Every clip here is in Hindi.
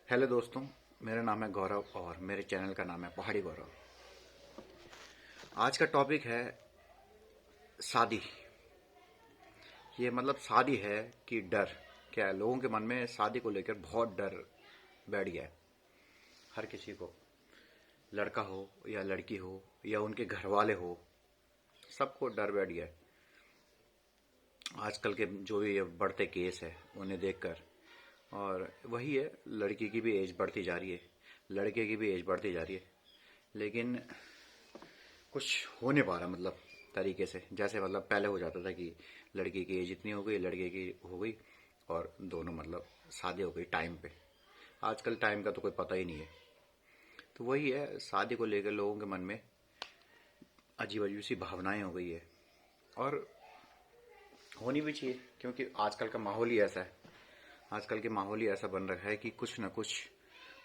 हेलो दोस्तों, मेरा नाम है गौरव और मेरे चैनल का नाम है पहाड़ी गौरव। आज का टॉपिक है शादी। ये मतलब शादी है कि डर। क्या है, लोगों के मन में शादी को लेकर बहुत डर बैठ गया है। हर किसी को, लड़का हो या लड़की हो या उनके घर वाले हो, सबको डर बैठ गया है। आजकल के जो भी ये बढ़ते केस है उन्हें देखकर, और वही है, लड़की की भी एज बढ़ती जा रही है, लड़के की भी एज बढ़ती जा रही है, लेकिन कुछ हो नहीं पा रहा मतलब तरीके से। जैसे मतलब पहले हो जाता था कि लड़की की एज इतनी हो गई, लड़के की हो गई, और दोनों मतलब शादी हो गई टाइम पे। आजकल टाइम का तो कोई पता ही नहीं है। तो वही है, शादी को लेकर लोगों के मन में अजीब अजीब सी भावनाएं हो गई है, और होनी भी चाहिए, क्योंकि आजकल का माहौल ही ऐसा है। आजकल के माहौल ही ऐसा बन रखा है कि कुछ ना कुछ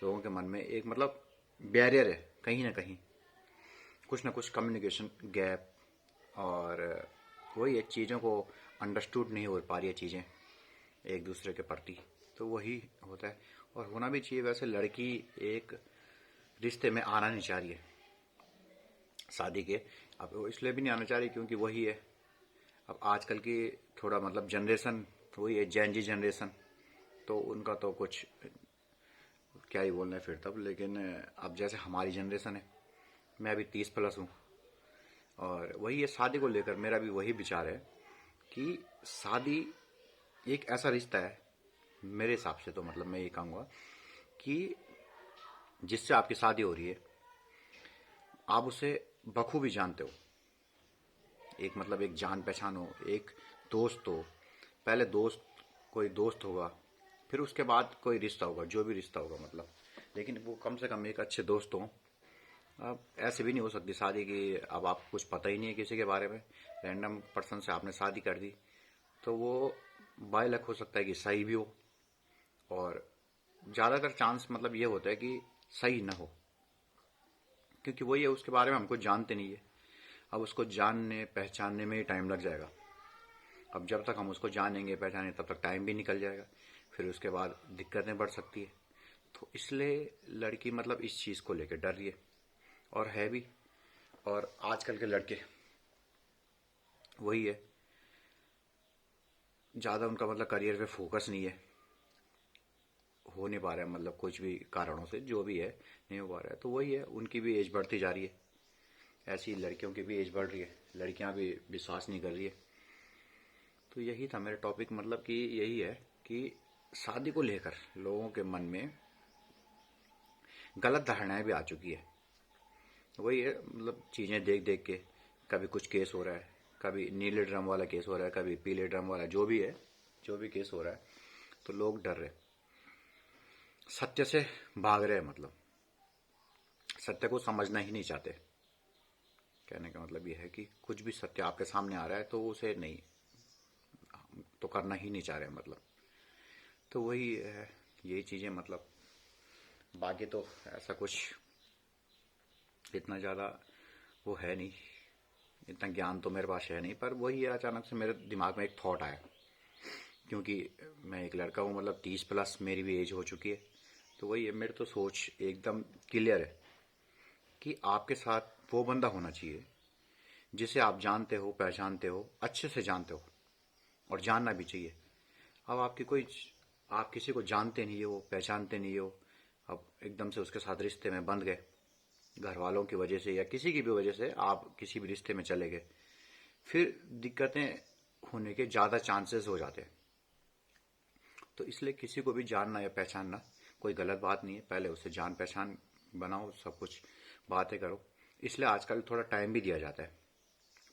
लोगों के मन में एक मतलब बैरियर है, कहीं ना कहीं कुछ ना कुछ कम्युनिकेशन गैप, और वही एक चीज़ों को अंडरस्टूड नहीं हो पा रही है चीज़ें एक दूसरे के प्रति। तो वही होता है, और होना भी चाहिए। वैसे लड़की एक रिश्ते में आना नहीं चाह रही है शादी के। अब वो इसलिए भी नहीं आना चाह रही क्योंकि वही है, अब आजकल की थोड़ा मतलब जनरेशन वही है, जैन जी जनरेशन। तो उनका तो कुछ क्या ही बोलना है फिर तब। लेकिन अब जैसे हमारी जनरेशन है, मैं अभी 30+ हूँ, और वही है, शादी को लेकर मेरा भी वही विचार है कि शादी एक ऐसा रिश्ता है, मेरे हिसाब से तो मतलब मैं ये कहूँगा कि जिससे आपकी शादी हो रही है, आप उसे बखूबी जानते हो। एक मतलब एक जान पहचान हो, एक दोस्त हो। पहले दोस्त, कोई दोस्त होगा, फिर उसके बाद कोई रिश्ता होगा, जो भी रिश्ता होगा मतलब, लेकिन वो कम से कम एक अच्छे दोस्त हों। अब ऐसे भी नहीं हो सकती शादी की, अब आपको कुछ पता ही नहीं है किसी के बारे में, रैंडम पर्सन से आपने शादी कर दी, तो वो बाय लक हो सकता है कि सही भी हो, और ज़्यादातर चांस मतलब ये होता है कि सही ना हो, क्योंकि वही है, उसके बारे में हमको जानते नहीं है। अब उसको जानने पहचानने में ही टाइम लग जाएगा। अब जब तक हम उसको जानेंगे पहचानेंगे तब तक टाइम भी निकल जाएगा, फिर उसके बाद दिक्कतें बढ़ सकती है। तो इसलिए लड़की मतलब इस चीज़ को लेकर डर रही है, और है भी। और आजकल के लड़के वही है, ज़्यादा उनका मतलब करियर पे फोकस नहीं है, हो नहीं पा रहा है मतलब कुछ भी कारणों से, जो भी है नहीं हो पा रहा है। तो वही है, उनकी भी एज बढ़ती जा रही है, ऐसी लड़कियों की भी एज बढ़ रही है, लड़कियां भी विश्वास नहीं कर रही है। तो यही था मेरा टॉपिक, मतलब कि यही है कि शादी को लेकर लोगों के मन में गलत धारणाएं भी आ चुकी है। वही है, मतलब चीज़ें देख देख के, कभी कुछ केस हो रहा है, कभी नीले ड्रम वाला केस हो रहा है, कभी पीले ड्रम वाला, जो भी है, जो भी केस हो रहा है, तो लोग डर रहे, सत्य से भाग रहे हैं, मतलब सत्य को समझना ही नहीं चाहते। कहने का मतलब यह है कि कुछ भी सत्य आपके सामने आ रहा है तो उसे नहीं, तो करना ही नहीं चाह रहे हैं मतलब। तो वही है, यही चीज़ें मतलब। बाकी तो ऐसा कुछ इतना ज़्यादा वो है नहीं, इतना ज्ञान तो मेरे पास है नहीं, पर वही है, अचानक से मेरे दिमाग में एक थॉट आया, क्योंकि मैं एक लड़का हूँ, मतलब 30+ मेरी भी एज हो चुकी है। तो वही है, मेरी तो सोच एकदम क्लियर है कि आपके साथ वो बंदा होना चाहिए जिसे आप जानते हो, पहचानते हो, अच्छे से जानते हो, और जानना भी चाहिए। अब आपकी कोई, आप किसी को जानते नहीं हो, पहचानते नहीं हो, अब एकदम से उसके साथ रिश्ते में बंध गए, घर वालों की वजह से या किसी की भी वजह से आप किसी भी रिश्ते में चले गए, फिर दिक्कतें होने के ज़्यादा चांसेस हो जाते हैं। तो इसलिए किसी को भी जानना या पहचानना कोई गलत बात नहीं है, पहले उससे जान पहचान बनाओ, सब कुछ बातें करो। इसलिए आजकल थोड़ा टाइम भी दिया जाता है।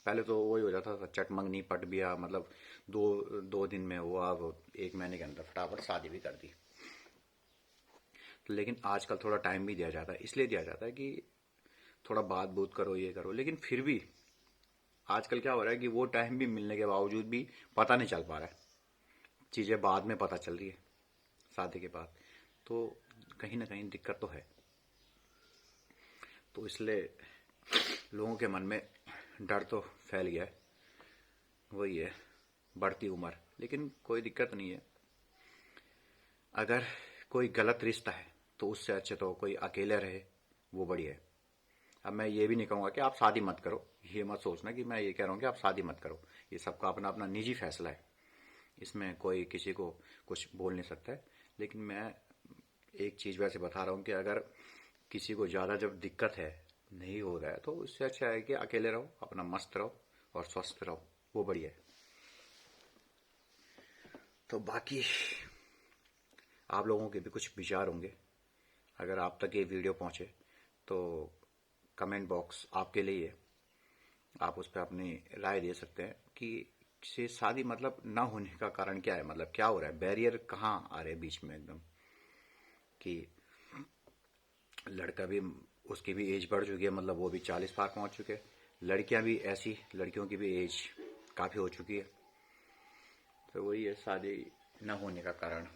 पहले तो वही हो जाता था, चट मंगनी पट बिया, मतलब दो दो दिन में हुआ, वो 1 महीने के अंदर फटाफट शादी भी कर दी। तो लेकिन आजकल थोड़ा टाइम भी दिया जाता है, इसलिए दिया जाता है कि थोड़ा बात बूत करो, ये करो। लेकिन फिर भी आजकल क्या हो रहा है कि वो टाइम भी मिलने के बावजूद भी पता नहीं चल पा रहा है, चीज़ें बाद में पता चल रही है शादी के बाद। तो कहीं ना कहीं दिक्कत तो है। तो इसलिए लोगों के मन में डर तो फैल गया है। वही है, बढ़ती उम्र, लेकिन कोई दिक्कत नहीं है। अगर कोई गलत रिश्ता है तो उससे अच्छे तो कोई अकेले रहे, वो बढ़िया है। अब मैं ये भी नहीं कहूँगा कि आप शादी मत करो, ये मत सोचना कि मैं ये कह रहा हूँ कि आप शादी मत करो। ये सबका अपना अपना निजी फैसला है, इसमें कोई किसी को कुछ बोल नहीं सकता है। लेकिन मैं एक चीज़ वैसे बता रहा हूँ कि अगर किसी को ज़्यादा जब दिक्कत है, नहीं हो रहा है, तो उससे अच्छा है कि अकेले रहो, अपना मस्त रहो और स्वस्थ रहो, वो बढ़िया है। तो बाकी आप लोगों के भी कुछ विचार होंगे, अगर आप तक ये वीडियो पहुंचे तो कमेंट बॉक्स आपके लिए है, आप उस पर अपनी राय दे सकते हैं कि से शादी मतलब ना होने का कारण क्या है, मतलब क्या हो रहा है, बैरियर कहाँ आ रहे हैं बीच में एकदम, कि लड़का भी, उसकी भी एज बढ़ चुकी है, मतलब वो भी 40 पार पहुंच चुके हैं, लड़कियां भी ऐसी, लड़कियों की भी एज काफ़ी हो चुकी है। तो वही है, शादी न होने का कारण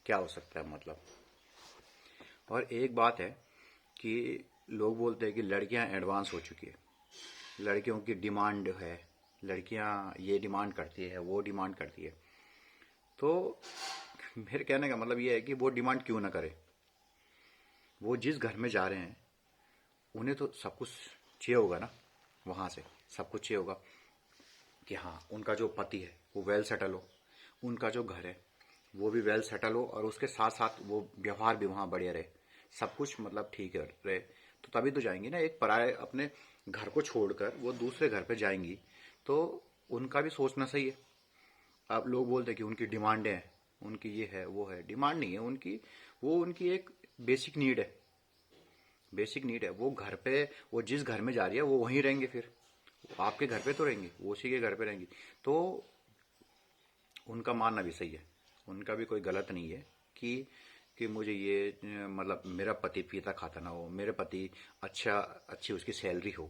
क्या हो सकता है मतलब। और एक बात है कि लोग बोलते हैं कि लड़कियां एडवांस हो चुकी है, लड़कियों की डिमांड है, लड़कियां ये डिमांड करती है, वो डिमांड करती है। तो मेरे कहने का मतलब ये है कि वो डिमांड क्यों ना करे, वो जिस घर में जा रहे हैं उन्हें तो सब कुछ चाहिए होगा ना, वहाँ से सब कुछ चाहिए होगा कि हाँ उनका जो पति है वो वेल सेटल हो, उनका जो घर है वो भी वेल सेटल हो, और उसके साथ साथ वो व्यवहार भी वहाँ बढ़िया रहे, सब कुछ मतलब ठीक है रहे, तो तभी तो जाएंगी ना। एक पराये अपने घर को छोड़कर वो दूसरे घर पे जाएंगी, तो उनका भी सोचना सही है। अब लोग बोलते हैं कि उनकी डिमांडें हैं, उनकी ये है वो है, डिमांड नहीं है उनकी, वो उनकी एक बेसिक नीड है, बेसिक नीड है। वो घर पे, वो जिस घर में जा रही है वो वहीं रहेंगे, फिर वो आपके घर पे तो रहेंगी, वो उसी के घर पे रहेंगी। तो उनका मानना भी सही है, उनका भी कोई गलत नहीं है कि मुझे ये मतलब मेरा पति पीता खाता ना हो, मेरे पति अच्छी उसकी सैलरी हो,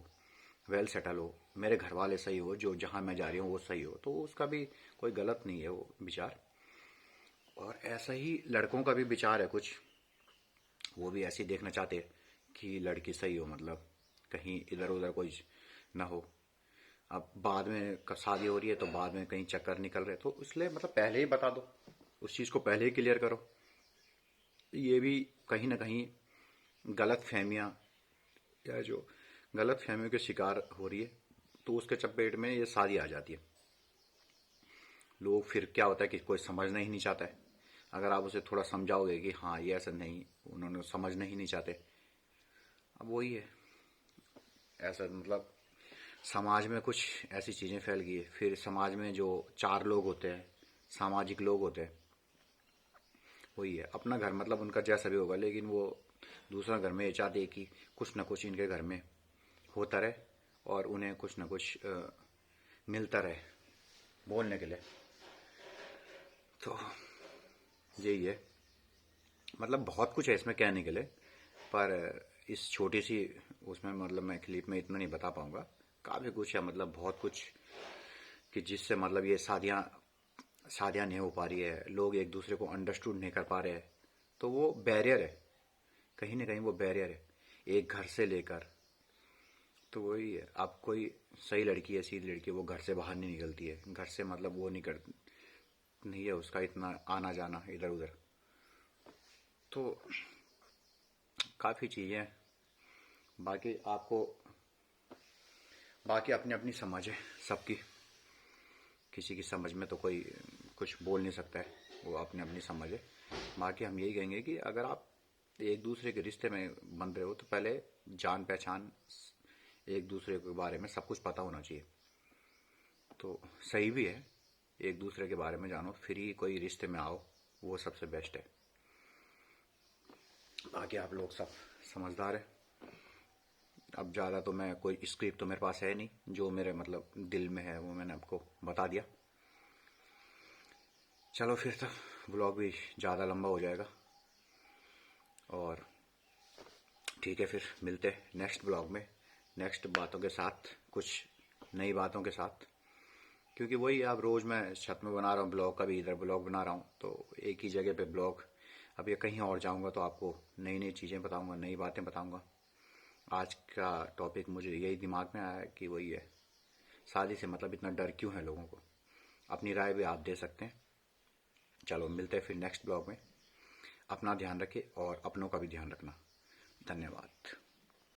वेल सेटल हो, मेरे घर वाले सही हो, जो जहाँ मैं जा रही हूँ वो सही हो, तो उसका भी कोई गलत नहीं है वो विचार। और ऐसा ही लड़कों का भी विचार है कुछ, वो भी ऐसे ही देखना चाहते हैं कि लड़की सही हो, मतलब कहीं इधर उधर कोई ना हो। अब बाद में शादी हो रही है तो बाद में कहीं चक्कर निकल रहे, तो इसलिए मतलब पहले ही बता दो, उस चीज़ को पहले ही क्लियर करो। ये भी कहीं ना कहीं गलत फहमियाँ, या जो गलत फहमियों के शिकार हो रही है, तो उसके चपेट में ये शादी आ जाती है। लोग फिर क्या होता है कि कोई समझना ही नहीं चाहता है, अगर आप उसे थोड़ा समझाओगे कि हाँ ये ऐसा नहीं, उन्होंने समझना ही नहीं चाहते। अब वही है, ऐसा मतलब समाज में कुछ ऐसी चीज़ें फैल गई है, फिर समाज में जो चार लोग होते हैं, सामाजिक लोग होते हैं, वही है, अपना घर मतलब उनका जैसा भी होगा, लेकिन वो दूसरा घर में ये चाहते हैं कि कुछ ना कुछ इनके घर में होता रहे और उन्हें कुछ ना कुछ मिलता रहे बोलने के लिए। तो यही है, मतलब बहुत कुछ है इसमें कहने के लिए, पर इस छोटी सी उसमें मतलब मैं क्लिप में इतना नहीं बता पाऊंगा। काफ़ी कुछ है, मतलब बहुत कुछ, कि जिससे मतलब ये शादियाँ शादियाँ नहीं हो पा रही है, लोग एक दूसरे को अंडरस्टूड नहीं कर पा रहे हैं, तो वो बैरियर है, कहीं ना कहीं वो बैरियर है, एक घर से लेकर। तो वही है, अब कोई सही लड़की है, सीधी लड़की, वो घर से बाहर नहीं निकलती है, घर से मतलब वो नहीं है उसका इतना आना जाना इधर उधर। तो काफ़ी चीज़ें हैं, बाकी आपको, बाकी अपनी अपनी समझ है सबकी, किसी की समझ में तो कोई कुछ बोल नहीं सकता है, वो अपनी अपनी समझ है। बाकी हम यही कहेंगे कि अगर आप एक दूसरे के रिश्ते में बंध रहे हो तो पहले जान पहचान, एक दूसरे के बारे में सब कुछ पता होना चाहिए, तो सही भी है, एक दूसरे के बारे में जानो फिर ही कोई रिश्ते में आओ, वो सबसे बेस्ट है। बाकी आप लोग सब समझदार है। अब ज़्यादा तो मैं कोई स्क्रिप्ट तो मेरे पास है नहीं, जो मेरे मतलब दिल में है वो मैंने आपको बता दिया। चलो फिर तो ब्लॉग भी ज़्यादा लंबा हो जाएगा, और ठीक है, फिर मिलते हैं नेक्स्ट ब्लॉग में, नेक्स्ट बातों के साथ, कुछ नई बातों के साथ। क्योंकि वही, अब रोज़ मैं छत में बना रहा हूँ ब्लॉग, का भी इधर ब्लॉग बना रहा हूँ, तो एक ही जगह पे ब्लॉग। अब ये कहीं और जाऊँगा तो आपको नई नई चीज़ें बताऊँगा, नई बातें बताऊँगा। आज का टॉपिक मुझे यही दिमाग में आया कि वही है, शादी से मतलब इतना डर क्यों है लोगों को। अपनी राय भी आप दे सकते हैं। चलो मिलते हैं फिर नेक्स्ट ब्लॉग में। अपना ध्यान रखें और अपनों का भी ध्यान रखना। धन्यवाद।